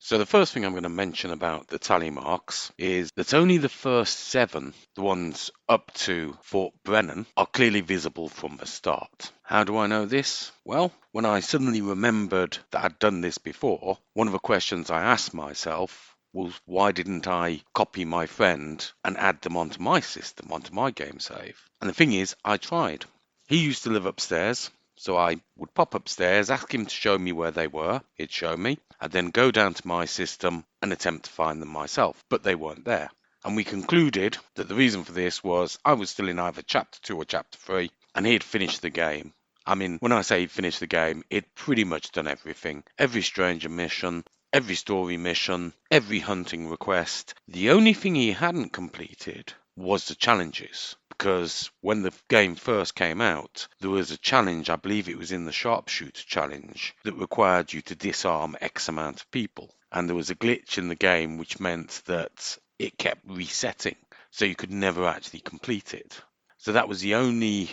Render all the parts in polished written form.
So the first thing I'm going to mention about the tally marks is that only the first 7, the ones up to Fort Brennan, are clearly visible from the start. How do I know this? Well, when I suddenly remembered that I'd done this before, one of the questions I asked myself was, why didn't I copy my friend and add them onto my system, onto my game save? And the thing is, I tried. He used to live upstairs, so I would pop upstairs, ask him to show me where they were. He'd show me. I'd then go down to my system and attempt to find them myself, but they weren't there. And we concluded that the reason for this was I was still in either Chapter 2 or Chapter 3, and he had finished the game. I mean, when I say he'd finished the game, he'd pretty much done everything. Every stranger mission, every story mission, every hunting request. The only thing he hadn't completed was the challenges. Because when the game first came out, there was a challenge, I believe it was in the sharpshooter challenge, that required you to disarm X amount of people. And there was a glitch in the game which meant that it kept resetting, so you could never actually complete it. So that was the only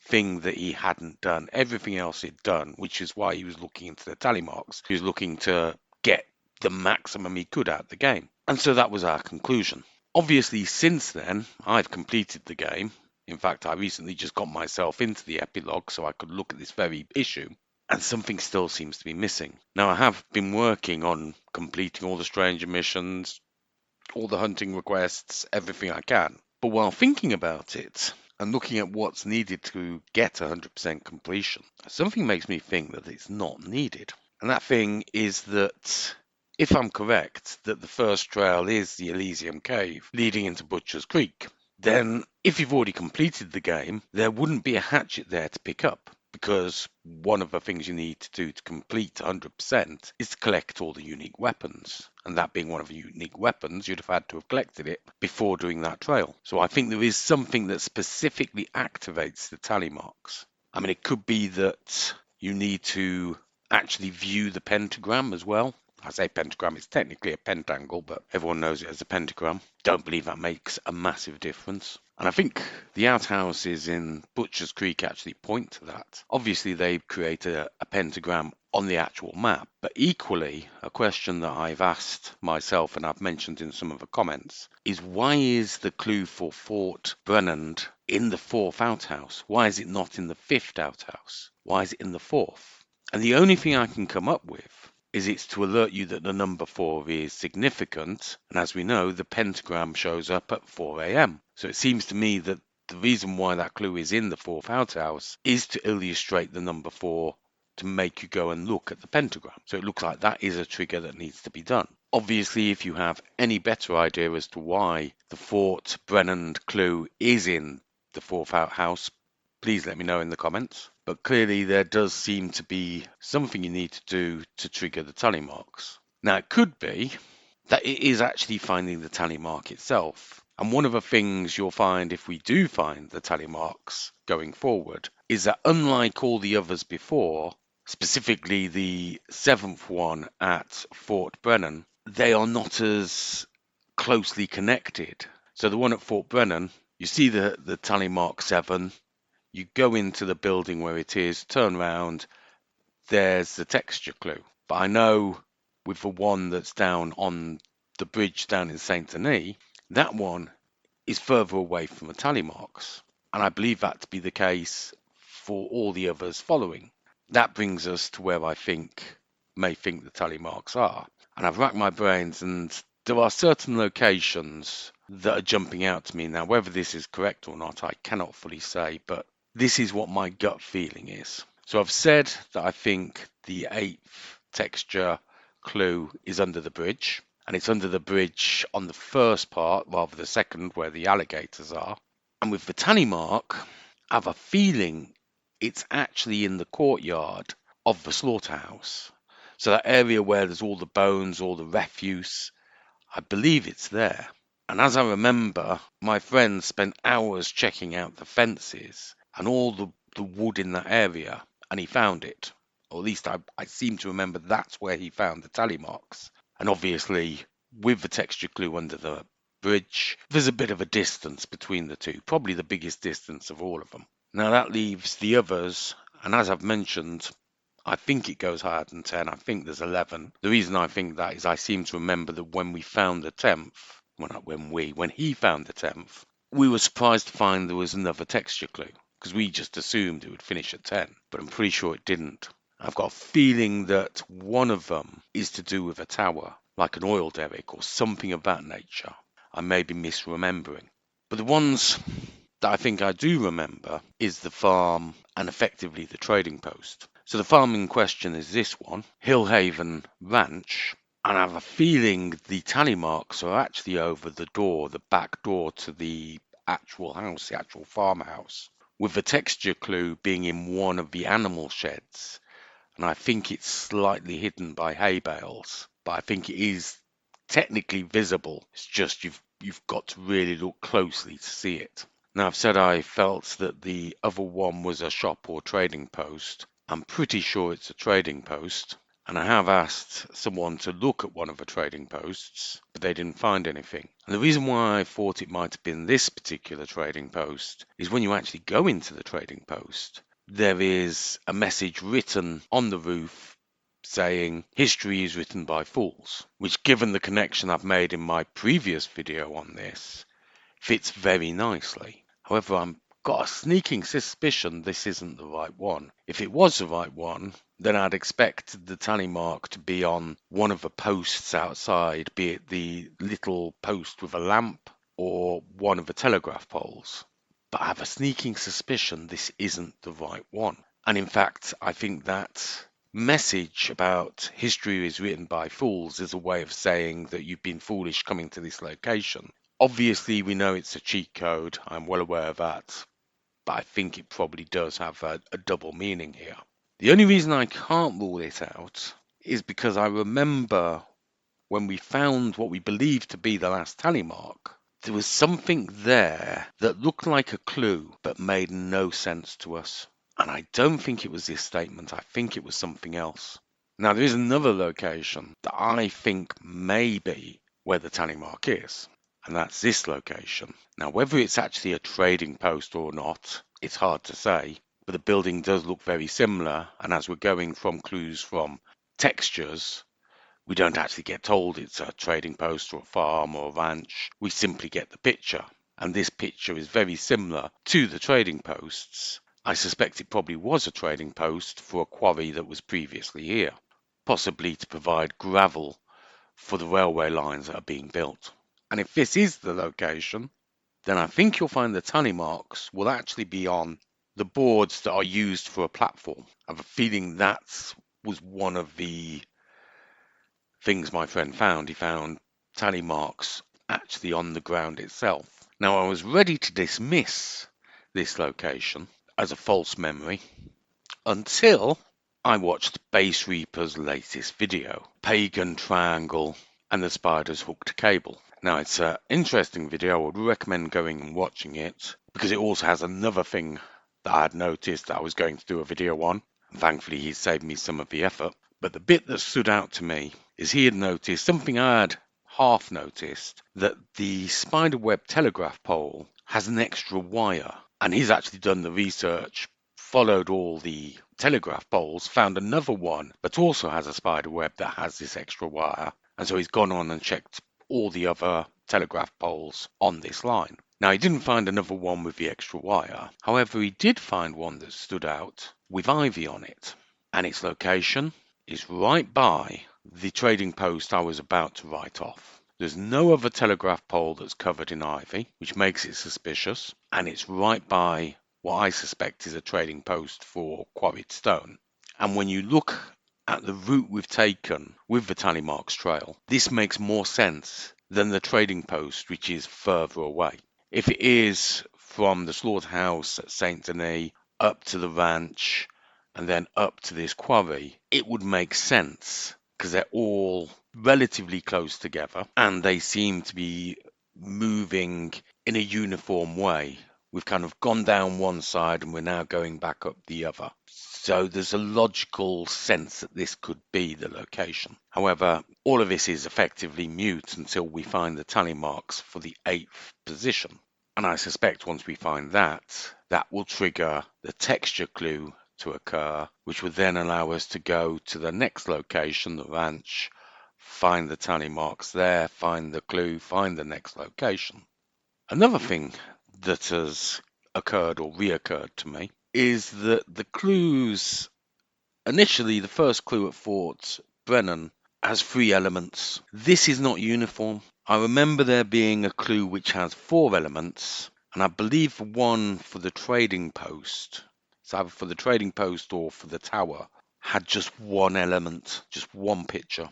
thing that he hadn't done. Everything else he'd done, which is why he was looking into the tally marks. He was looking to get the maximum he could out of the game. And so that was our conclusion. Obviously, since then, I've completed the game. In fact, I recently just got myself into the epilogue so I could look at this very issue, and something still seems to be missing. Now, I have been working on completing all the stranger missions, all the hunting requests, everything I can. But while thinking about it and looking at what's needed to get 100% completion, something makes me think that it's not needed. And that thing is that if I'm correct, that the first trail is the Elysium Cave leading into Butcher's Creek, then if you've already completed the game, there wouldn't be a hatchet there to pick up, because one of the things you need to do to complete 100% is to collect all the unique weapons. And that being one of the unique weapons, you'd have had to have collected it before doing that trail. So I think there is something that specifically activates the tally marks. I mean, it could be that you need to actually view the pentagram as well. I say pentagram, it's technically a pentangle, but everyone knows it as a pentagram. Don't believe that makes a massive difference. And I think the outhouses in Butcher's Creek actually point to that. Obviously, they create a pentagram on the actual map, but equally, a question that I've asked myself and I've mentioned in some of the comments is, why is the clue for Fort Brennan in the 4th outhouse? Why is it not in the 5th outhouse? Why is it in the 4th? And the only thing I can come up with is it's to alert you that the number 4 is significant, and as we know, the pentagram shows up at 4 a.m. So it seems to me that the reason why that clue is in the 4th outhouse is to illustrate the number 4, to make you go and look at the pentagram. So it looks like that is a trigger that needs to be done. Obviously, if you have any better idea as to why the Fort Brennan clue is in the 4th outhouse, please let me know in the comments. But clearly there does seem to be something you need to do to trigger the tally marks. Now, it could be that it is actually finding the tally mark itself. And one of the things you'll find if we do find the tally marks going forward is that, unlike all the others before, specifically the 7th one at Fort Brennan, they are not as closely connected. So the one at Fort Brennan, you see the tally mark 7, you go into the building where it is, turn around, there's the texture clue. But I know with the one that's down on the bridge down in Saint Denis, that one is further away from the tally marks. And I believe that to be the case for all the others following. That brings us to where I may think the tally marks are. And I've racked my brains, and there are certain locations that are jumping out to me. Now, whether this is correct or not, I cannot fully say, but this is what my gut feeling is. So I've said that I think the 8th texture clue is under the bridge, and it's under the bridge on the first part rather than the second where the alligators are. And with the tally mark, I have a feeling it's actually in the courtyard of the slaughterhouse. So that area where there's all the bones, all the refuse, I believe it's there. And as I remember, my friend spent hours checking out the fences and all the wood in that area, and he found it. Or at least I seem to remember that's where he found the tally marks. And obviously, with the texture clue under the bridge, there's a bit of a distance between the two, probably the biggest distance of all of them. Now that leaves the others, and as I've mentioned, I think it goes higher than 10. I think there's 11. The reason I think that is I seem to remember that when we found the 10th, when he found the 10th, we were surprised to find there was another texture clue because we just assumed it would finish at 10, but I'm pretty sure it didn't. I've got a feeling that one of them is to do with a tower, like an oil derrick or something of that nature. I may be misremembering. But the ones that I think I do remember is the farm and effectively the trading post. So the farm in question is this one, Hillhaven Ranch, and I have a feeling the tally marks are actually over the door, the back door to the actual house, the actual farmhouse, with the texture clue being in one of the animal sheds. And I think it's slightly hidden by hay bales, but I think it is technically visible. It's just you've got to really look closely to see it. Now, I've said I felt that the other one was a shop or trading post. I'm pretty sure it's a trading post, and I have asked someone to look at one of the trading posts, but they didn't find anything. And the reason why I thought it might have been this particular trading post is when you actually go into the trading post, there is a message written on the roof saying history is written by fools, which, given the connection I've made in my previous video on this, fits very nicely. However, I've got a sneaking suspicion this isn't the right one. If it was the right one, then I'd expect the tally mark to be on one of the posts outside, be it the little post with a lamp or one of the telegraph poles. But I have a sneaking suspicion this isn't the right one. And in fact, I think that message about history is written by fools is a way of saying that you've been foolish coming to this location. Obviously, we know it's a cheat code. I'm well aware of that. But I think it probably does have a double meaning here. The only reason I can't rule it out is because I remember when we found what we believed to be the last tally mark, there was something there that looked like a clue but made no sense to us. And I don't think it was this statement. I think it was something else. Now, there is another location that I think may be where the tally mark is, and that's this location. Now, whether it's actually a trading post or not, it's hard to say, but the building does look very similar, and as we're going from clues from textures, we don't actually get told it's a trading post or a farm or a ranch. We simply get the picture, and this picture is very similar to the trading posts. I suspect it probably was a trading post for a quarry that was previously here, possibly to provide gravel for the railway lines that are being built. And if this is the location, then I think you'll find the tally marks will actually be on the boards that are used for a platform. I have a feeling that was one of the things my friend found. He found tally marks actually on the ground itself. Now, I was ready to dismiss this location as a false memory until I watched Base Reaper's latest video, Pagan Triangle and the Spider's Hooked Cable. Now, it's an interesting video. I would recommend going and watching it because it also has another thing that I had noticed that I was going to do a video on. Thankfully, he saved me some of the effort. But the bit that stood out to me is he had noticed something I had half noticed, that the spiderweb telegraph pole has an extra wire. And he's actually done the research, followed all the telegraph poles, found another one that also has a spider web that has this extra wire. And so he's gone on and checked all the other telegraph poles on this line. Now, he didn't find another one with the extra wire. However, he did find one that stood out with ivy on it. And its location is right by the trading post I was about to write off. There's no other telegraph pole that's covered in ivy, which makes it suspicious, and it's right by what I suspect is a trading post for quarried stone. And when you look at the route we've taken with the tally marks trail, this makes more sense than the trading post, which is further away. If it is from the slaughterhouse at Saint Denis up to the ranch and then up to this quarry, it would make sense because they're all relatively close together and they seem to be moving in a uniform way. We've kind of gone down one side and we're now going back up the other. So there's a logical sense that this could be the location. However, all of this is effectively mute until we find the tally marks for the 8th position. And I suspect once we find that, that will trigger the texture clue to occur, which would then allow us to go to the next location, the ranch, find the tally marks there, find the clue, find the next location. Another thing that has occurred or reoccurred to me is that the clues, initially the first clue at Fort Brennan has 3 elements. This is not uniform. I remember there being a clue which has 4 elements, and I believe one for the trading post, it's either for the trading post or for the tower, had just 1 element, just one picture.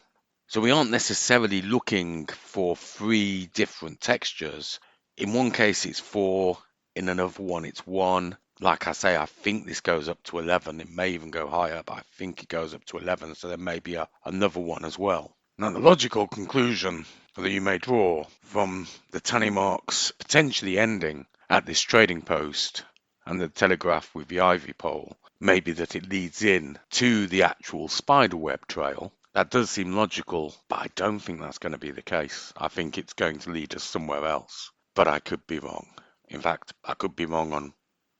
So we aren't necessarily looking for 3 different textures. In one case it's 4, in another one it's 1. Like I say, I think this goes up to 11. It may even go higher, but I think it goes up to 11, so there may be another one as well. Now, the logical conclusion that you may draw from the tally marks potentially ending at this trading post and the telegraph with the ivy pole may be that it leads in to the actual spiderweb trail. That does seem logical, but I don't think that's going to be the case. I think it's going to lead us somewhere else, but I could be wrong. In fact, I could be wrong on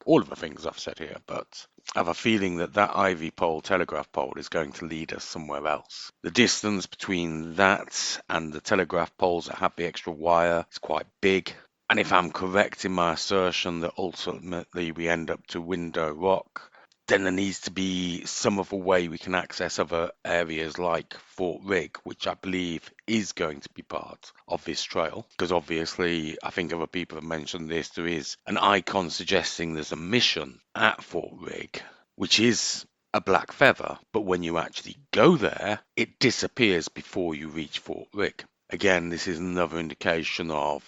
all of the things I've said here, but I have a feeling that that ivy pole, telegraph pole, is going to lead us somewhere else. The distance between that and the telegraph poles that have the extra wire is quite big. And if I'm correct in my assertion that ultimately we end up to Window Rock, then there needs to be some other way we can access other areas like Fort Rigg, which I believe is going to be part of this trail. Because obviously, I think other people have mentioned this, there is an icon suggesting there's a mission at Fort Rigg, which is a black feather, but when you actually go there, it disappears before you reach Fort Rigg. Again, this is another indication of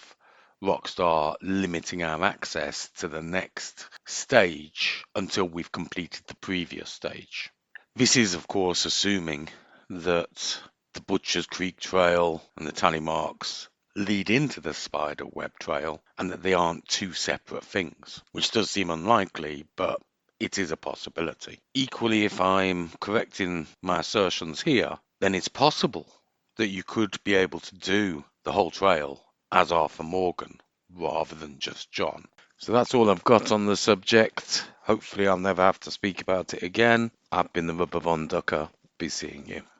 Rockstar limiting our access to the next stage until we've completed the previous stage. This is, of course, assuming that the Butcher's Creek Trail and the tally marks lead into the spider web trail and that they aren't 2 separate things, which does seem unlikely, but it is a possibility. Equally, if I'm correct in my assertions here, then it's possible that you could be able to do the whole trail as Arthur Morgan rather than just John. So that's all I've got on the subject. Hopefully I'll never have to speak about it again. I've been the Rubber Von Ducker. Be seeing you.